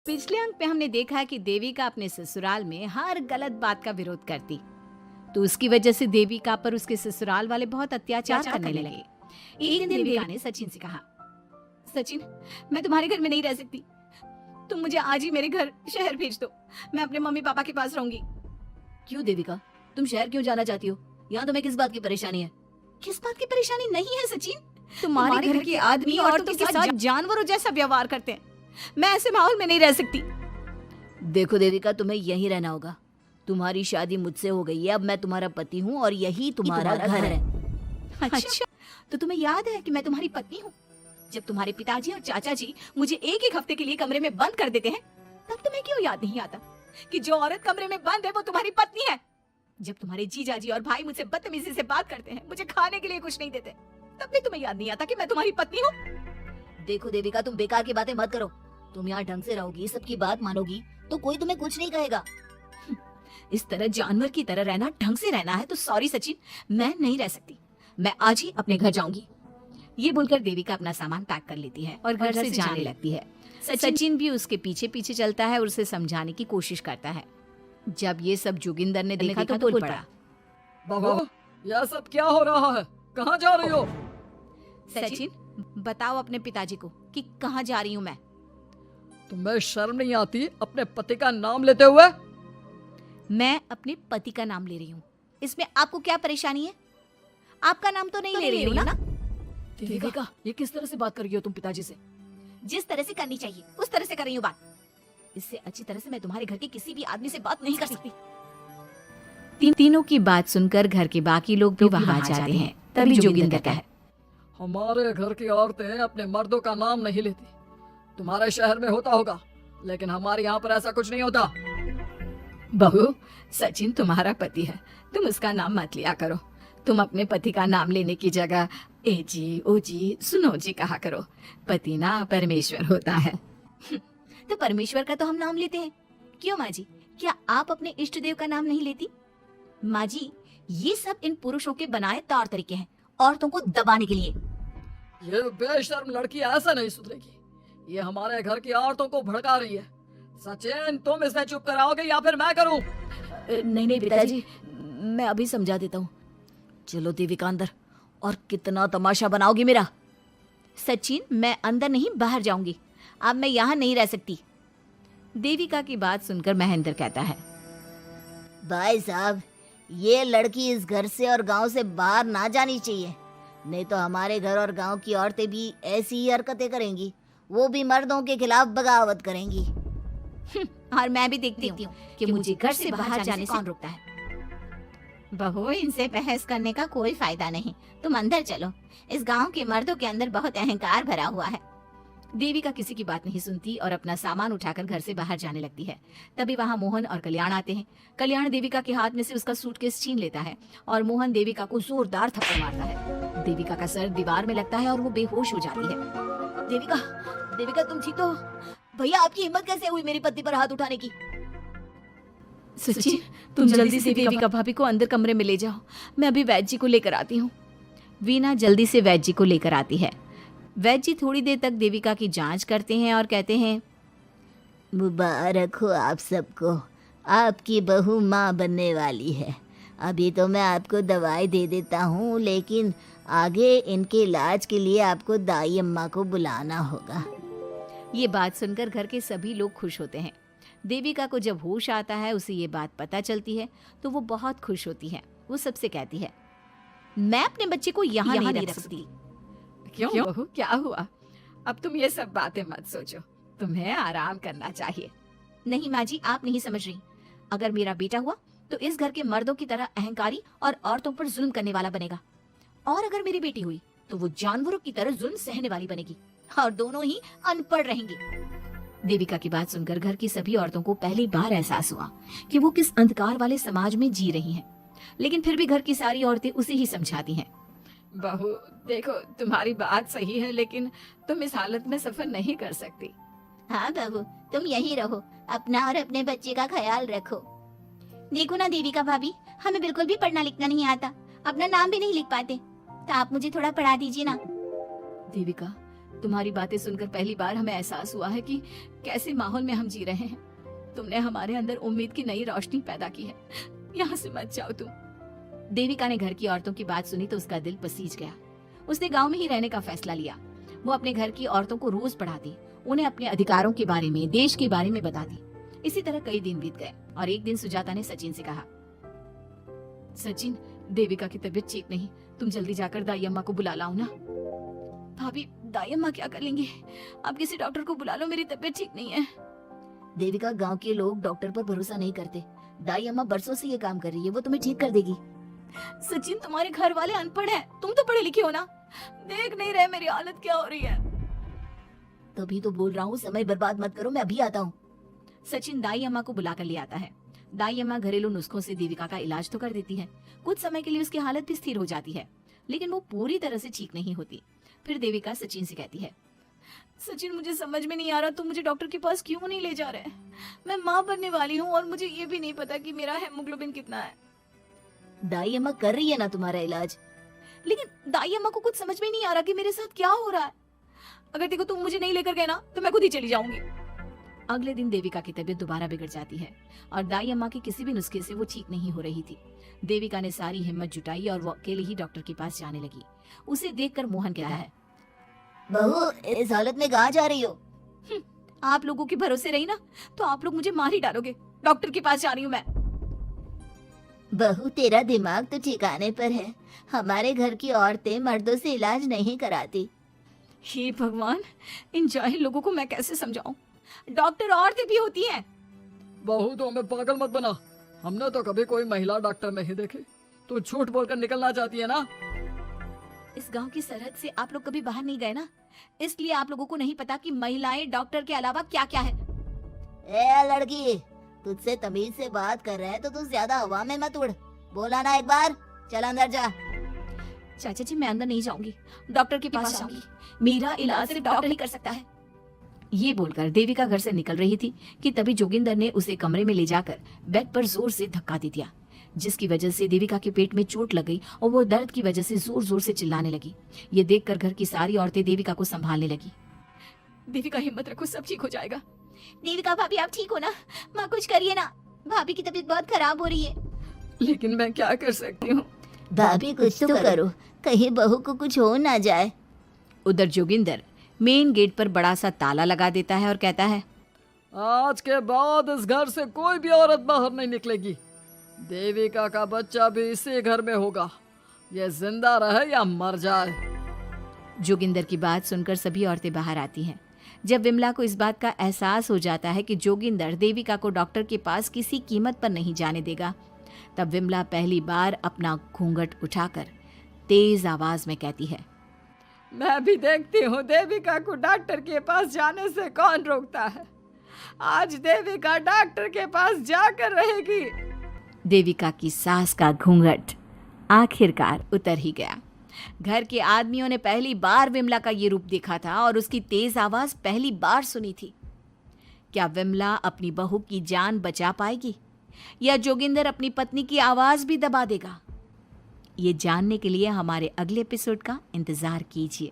पिछले अंक में हमने देखा कि देविका अपने ससुराल में हर गलत बात का विरोध करती, तो उसकी वजह से देविका पर उसके ससुराल वाले बहुत अत्याचार करने लगे। एक दिन देविका ने सचिन से कहा, सचिन, मैं तुम्हारे घर में नहीं रह सकती, तुम मुझे आज ही मेरे घर शहर भेज दो, मैं अपने मम्मी पापा के पास रहूंगी। क्यों देविका, तुम शहर क्यों जाना चाहती हो? यहाँ तुम्हें किस बात की परेशानी है? किस बात की परेशानी नहीं है सचिन, तुम्हारे घर के आदमी औरतों के साथ जानवरों जैसा व्यवहार करते हैं, मैं ऐसे माहौल में नहीं रह सकती। देखो देविका, तुम्हें यहीं रहना होगा। तुम्हारी शादी मुझसे हो गई है, अब मैं तुम्हारा पति हूँ और यही तुम्हारा घर है। अच्छा, तो तुम्हें याद है कि मैं तुम्हारी पत्नी हूँ? जब तुम्हारे पिताजी और चाचा जी मुझे एक हफ्ते के लिए कमरे में बंद कर देते हैं, तब तुम्हें क्यों याद नहीं आता कि जो औरत कमरे में बंद है वो तुम्हारी पत्नी है? जब तुम्हारे जीजा जी और भाई मुझसे बदतमीजी से बात करते हैं, मुझे खाने के लिए कुछ नहीं देते, तब भी तुम्हें याद नहीं आता कि मैं तुम्हारी पत्नी हूँ? देखो देविका, तुम बेकार की बातें मत करो। तुम यहाँ ढंग से रहोगी, सबकी बात मानोगी, तो कोई तुम्हें कुछ नहीं कहेगा। इस तरह जानवर की तरह रहना, ढंग से रहना है तो सॉरी सचिन, मैं नहीं रह सकती, मैं आज ही अपने घर जाऊंगी। ये बोलकर देविका अपना सामान पैक कर लेती है और घर से जाने लगती है। सचिन भी उसके पीछे पीछे चलता है और उसे समझाने की कोशिश करता है। जब ये सब जोगिंदर ने देखा तो बोल पड़ा, बहू, यह सब क्या हो रहा है? कहाँ जा रही हो? सचिन, बताओ अपने पिताजी को कि कहाँ जा रही हूँ मैं। तुम्हें शर्म नहीं आती अपने पति का नाम लेते हुए? मैं अपने पति का नाम ले रही हूँ, इसमें आपको क्या परेशानी है? आपका नाम तो नहीं ले रही हूँ ना? देविका, ये किस तरह से बात कर रही हो तुम पिताजी से? जिस तरह से करनी चाहिए उस तरह से कर रही हूँ बात। इससे अच्छी तरह से मैं तुम्हारे घर के किसी भी आदमी से बात नहीं कर सकती। तीनों की बात सुनकर घर के बाकी लोग भी वहाँ जाते हैं। तभी जोगिंदर कहता है, हमारे घर की औरतें अपने मर्दों का नाम नहीं लेती। तुम्हारे शहर में होता होगा, लेकिन हमारे यहाँ पर ऐसा कुछ नहीं होता। बहू, सचिन तुम्हारा पति है, तुम उसका नाम मत लिया करो। तुम अपने पति का नाम लेने की जगह ए जी, ओ जी, सुनो जी कहा करो। पति ना परमेश्वर होता है। तो परमेश्वर का तो हम नाम लेते हैं। क्यों माँ जी, क्या आप अपने इष्ट देव का नाम नहीं लेती? माँ जी, ये सब इन पुरुषों के बनाए तौर तरीके हैं, औरतों को दबाने के लिए। ये बेशर्म लड़की ऐसा नहीं सुधरेगी। ये हमारे घर की औरतों को भड़का रही है। सचिन, तुम इसे चुप कराओगे या फिर मैं करूं? नहीं नहीं पिताजी, मैं अभी समझा देता हूँ। चलो देविका अंदर, और कितना तमाशा बनाओगी मेरा। सचिन, मैं अंदर नहीं बाहर जाऊंगी, अब मैं यहाँ नहीं रह सकती। देविका की बात सुनकर महेंद्र कहता है, भाई साहब, ये लड़की इस घर से और गांव से बाहर ना जानी चाहिए, नहीं तो हमारे घर और गांव की औरतें भी ऐसी ही हरकतें करेंगी, वो भी मर्दों के खिलाफ बगावत करेंगी। और मैं भी देखती हूँ कि मुझे घर से बाहर जाने से कौन रोकता है। बहू, इनसे बहस करने का कोई फायदा नहीं, तुम अंदर चलो। इस गांव के मर्दों के अंदर बहुत अहंकार भरा हुआ है। देविका किसी की बात नहीं सुनती और अपना सामान उठाकर घर से बाहर जाने लगती है। तभी वहाँ मोहन और कल्याण आते हैं। कल्याण देविका के हाथ में से उसका सूटकेस छीन लेता है और मोहन देविका को जोरदार थप्पड़ मारता है। देविका का सर दीवार में लगता है और वो बेहोश हो जाती है। देविका, देविका तुम ठीक तो हो? भैया, आपकी हिम्मत कैसे हुई मेरी पति पर हाथ उठाने की? सचिन, तुम जल्दी से देविका भाभी को अंदर कमरे में ले जाओ, मैं अभी वैद्य जी को लेकर आती हूँ। वीना जल्दी से वैद्य जी को लेकर आती है। वैद्य जी थोड़ी देर तक देविका की जांच करते हैं और कहते हैं, मुबारक हो आप सबको, आपकी बहू माँ बनने वाली है। अभी तो मैं आपको दवाई दे देता हूँ, लेकिन आगे इनके इलाज के लिए आपको दाई अम्मा को बुलाना होगा। ये बात सुनकर घर के सभी लोग खुश होते हैं। देविका को जब होश आता है, उसे ये बात पता चलती है तो वो बहुत खुश होती है। वो सबसे कहती है, मैं अपने बच्चे को यहाँ नहीं रख सकती। क्यों बहू, क्या हुआ? अब तुम ये सब बातें मत सोचो, तुम्हें आराम करना चाहिए। नहीं माँ जी, आप नहीं समझ रही। अगर मेरा बेटा हुआ तो इस घर के मर्दों की तरह अहंकारी और औरतों पर जुल्म करने वाला बनेगा, और अगर मेरी बेटी हुई तो वो जानवरों की तरह जुल्म सहने वाली बनेगी, और दोनों ही अनपढ़ रहेंगी। देविका की बात सुनकर घर की सभी औरतों को पहली बार एहसास हुआ कि वो किस अंधकार वाले समाज में जी रही हैं। लेकिन फिर भी घर की सारी औरतें उसे ही समझाती हैं। बहू देखो, तुम्हारी बात सही है, लेकिन तुम इस हालत में सफर नहीं कर सकती। हाँ बहू, तुम यहीं रहो, अपना और अपने बच्चे का ख्याल रखो। देखो ना देविका भाभी, हमें बिल्कुल भी पढ़ना लिखना नहीं आता, अपना नाम भी नहीं लिख पाते, तो आप मुझे थोड़ा पढ़ा दीजिए ना। देविका, तुम्हारी बातें सुनकर पहली बार हमें एहसास हुआ है कि कैसे माहौल में हम जी रहे हैं। तुमने हमारे अंदर उम्मीद की नई रोशनी पैदा की है। यहाँ से मत जाओ तुम। देविका ने घर की औरतों की बात सुनी तो उसका दिल पसीज गया। उसने गांव में ही रहने का फैसला लिया। वो अपने घर की औरतों को रोज पढ़ाती, उन्हें अपने अधिकारों के बारे में, देश के बारे में बताती। इसी तरह कई दिन बीत गए और एक दिन सुजाता ने सचिन से कहा, सचिन, देविका की तबीयत ठीक नहीं, तुम जल्दी जाकर दाई अम्मा को बुला लाओ ना। भाभी, दाई अम्मा क्या कर लेंगे? आप किसी डॉक्टर को बुला लो, मेरी तबीयत ठीक नहीं है। देविका, गांव के लोग डॉक्टर पर भरोसा नहीं करते। दाई अम्मा बरसों से ये काम कर रही है, वो तुम्हें ठीक कर देगी। सचिन, तुम्हारे घर वाले अनपढ़ हैं, तुम तो पढ़े लिखे हो ना, देख नहीं रहे मेरी हालत क्या हो रही है। तभी तो बोल रहा हूँ, समय बर्बाद मत करो, मैं अभी आता हूँ। सचिन दाई अम्मा को बुलाकर ले आता है। दाई अम्मा घरेलू नुस्खों से देविका का इलाज तो कर देती है। कुछ समय के लिए उसकी हालत भी स्थिर हो जाती है, लेकिन वो पूरी तरह से ठीक नहीं होती। फिर देविका सचिन से कहती है, सचिन, मुझे समझ में नहीं आ रहा तुम मुझे डॉक्टर के पास क्यों नहीं ले जा रहे? मैं माँ बनने वाली हूँ और मुझे ये भी नहीं पता कि मेरा हेमोग्लोबिन कितना है। दाई अम्मा कर रही है ना तुम्हारा इलाज। लेकिन दाई अम्मा को कुछ समझ में नहीं आ रहा कि मेरे साथ क्या हो रहा है। अगर देखो तुम मुझे नहीं लेकर गए ना तो मैं खुद ही चली जाऊंगी। अगले दिन देविका की तबीयत दोबारा बिगड़ जाती है और दाई अम्मा के किसी भी नुस्खे से वो ठीक नहीं हो रही थी। देविका ने सारी हिम्मत जुटाई और वो अकेले ही डॉक्टर के पास जाने लगी। उसे देखकर मोहन कहता है, बहू, इस हालत में कहाँ जा रही हो? आप लोगों के भरोसे रही ना तो आप लोग मुझे मार ही डालोगे। डॉक्टर के पास जा रही हूँ मैं। बहू, तेरा दिमाग तो ठिकाने पर है। हमारे घर की औरतें मर्दों से इलाज नहीं कराती। हे भगवान, इन जाहिल लोगों को मैं कैसे समझाऊं? डॉक्टर औरतें भी होती हैं। बहू, तो हमें पागल मत बना। हमने तो कभी कोई महिला डॉक्टर नहीं देखी। तू झूठ बोलकर निकलना चाहती है ना? इस गांव की सरहद से आप लोग कभी बाहर नहीं गए ना, इसलिए आप लोगों को नहीं पता कि महिलाएं डॉक्टर के अलावा क्या क्या है। ए लड़की, तुझसे तमीज से बात कर रहे हैं तो तू ज्यादा हवा में मत उड़। बोला ना एक बार, चल अंदर जा। चाचा जी, मैं अंदर नहीं जाऊंगी, डॉक्टर के पास जाऊंगी। मेरा इलाज सिर्फ डॉक्टर ही कर सकता है। ये बोलकर देविका घर से निकल रही थी कि तभी जोगिंदर ने उसे कमरे में ले जाकर बेड पर जोर से धक्का दे दिया, जिसकी वजह से देविका के पेट में चोट लग गई और वो दर्द की वजह से जोर जोर से चिल्लाने लगी। ये देखकर घर की सारी औरतें देविका को संभालने लगी। देविका, हिम्मत रखो, सब ठीक हो जाएगा। देविका भाभी, आप ठीक हो ना? माँ, कुछ करिए ना, भाभी की तबीयत बहुत खराब हो रही है। लेकिन मैं क्या कर सकती हूँ? भाभी, कुछ तो करो, कहीं बहू को कुछ हो ना जाए। उधर जोगिंदर मेन गेट पर बड़ा सा ताला लगा देता है और कहता है, आज के बाद इस घर से कोई भी औरत बाहर नहीं निकलेगी। देविका का बच्चा भी इसी घर में होगा, ये जिंदा रहे या मर जाए। जोगिंदर की बात सुनकर सभी औरतें बाहर आती हैं। जब विमला को इस बात का एहसास हो जाता है कि जोगिंदर देविका को डॉक्टर के पास किसी कीमत पर नहीं जाने देगा, तब विमला पहली बार अपना घूंघट उठाकर तेज आवाज में कहती है, मैं भी देखती हूँ देविका को डॉक्टर के पास जाने से कौन रोकता है। आज देविका डॉक्टर के पास जाकर रहेगी। देविका की सास का घूंघट आखिरकार उतर ही गया। घर के आदमियों ने पहली बार विमला का ये रूप देखा था और उसकी तेज आवाज पहली बार सुनी थी। क्या विमला अपनी बहू की जान बचा पाएगी या जोगिंदर अपनी पत्नी की आवाज भी दबा देगा? ये जानने के लिए हमारे अगले एपिसोड का इंतजार कीजिए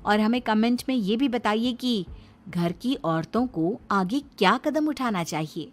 और हमें कमेंट में ये भी बताइए कि घर की औरतों को आगे क्या कदम उठाना चाहिए।